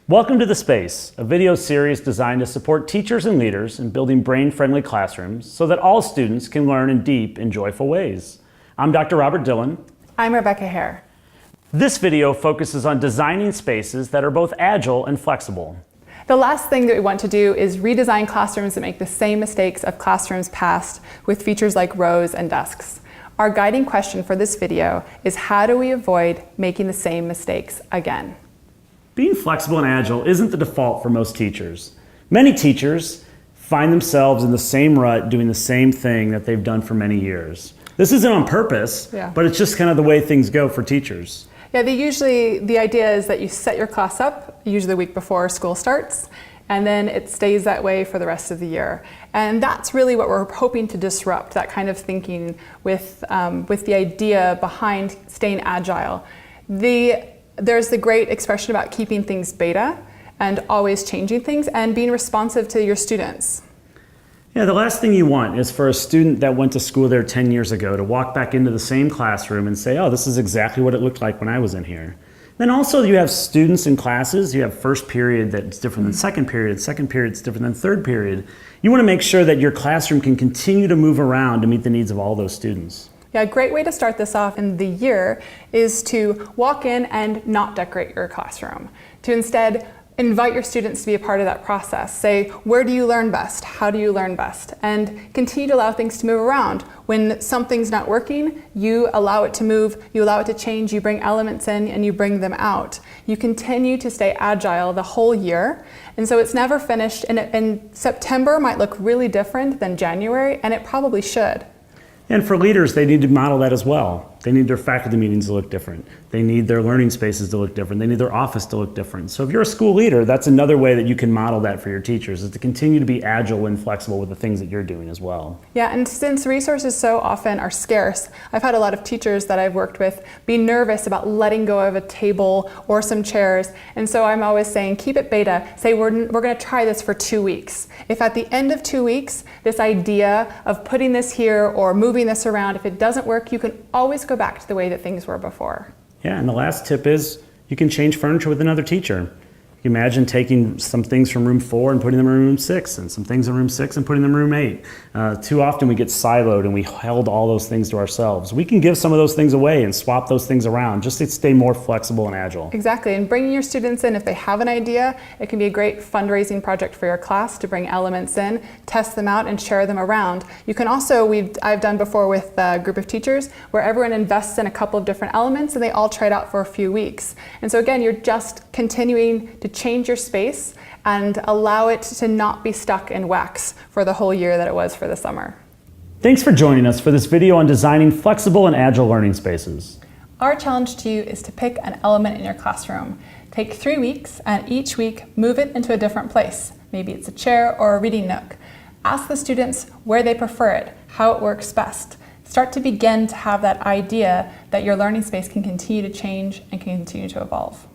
Welcome to The Space, a video series designed to support teachers and leaders in building brain-friendly classrooms so that all students can learn in deep and joyful ways. I'm Dr. Robert Dillon. I'm Rebecca Hare. This video focuses on designing spaces that are both agile and flexible. The last thing that we want to do is redesign classrooms that make the same mistakes of classrooms past with features like rows and desks. Our guiding question for this video is, how do we avoid making the same mistakes again? Being flexible and agile isn't the default for most teachers. Many teachers find themselves in the same rut doing the same thing that they've done for many years. This isn't on purpose, but it's just kind of the way things go for teachers. Yeah, the idea is that you set your class up, usually the week before school starts, and then it stays that way for the rest of the year. And that's really what we're hoping to disrupt, that kind of thinking with the idea behind staying agile. There's the great expression about keeping things beta and always changing things and being responsive to your students. Yeah, the last thing you want is for a student that went to school there 10 years ago to walk back into the same classroom and say, oh, this is exactly what it looked like when I was in here. Then also you have students in classes, you have first period that's different than second period is different than third period. You want to make sure that your classroom can continue to move around to meet the needs of all those students. Yeah, a great way to start this off in the year is to walk in and not decorate your classroom. To instead invite your students to be a part of that process. Say, where do you learn best? How do you learn best? And continue to allow things to move around. When something's not working, you allow it to move, you allow it to change, you bring elements in and you bring them out. You continue to stay agile the whole year. And so it's never finished, and September might look really different than January, and it probably should. And for leaders, they need to model that as well. They need their faculty meetings to look different. They need their learning spaces to look different. They need their office to look different. So if you're a school leader, that's another way that you can model that for your teachers, is to continue to be agile and flexible with the things that you're doing as well. Yeah, and since resources so often are scarce, I've had a lot of teachers that I've worked with be nervous about letting go of a table or some chairs. And so I'm always saying, keep it beta. Say, we're going to try this for 2 weeks. If at the end of 2 weeks, this idea of putting this here or moving this around, if it doesn't work, you can always go back to the way that things were before. Yeah, and the last tip is you can change furniture with another teacher. You imagine taking some things from room 4 and putting them in room 6, and some things in room 6 and putting them in room 8. Too often we get siloed and we held all those things to ourselves. We can give some of those things away and swap those things around just to stay more flexible and agile. Exactly, and bringing your students in, if they have an idea, it can be a great fundraising project for your class to bring elements in, test them out, and share them around. You can also, I've done before with a group of teachers, where everyone invests in a couple of different elements and they all try it out for a few weeks. And so again, you're just continuing to change your space and allow it to not be stuck in wax for the whole year that it was for the summer. Thanks for joining us for this video on designing flexible and agile learning spaces. Our challenge to you is to pick an element in your classroom. Take 3 weeks and each week move it into a different place. Maybe it's a chair or a reading nook. Ask the students where they prefer it, how it works best. Start to begin to have that idea that your learning space can continue to change and can continue to evolve.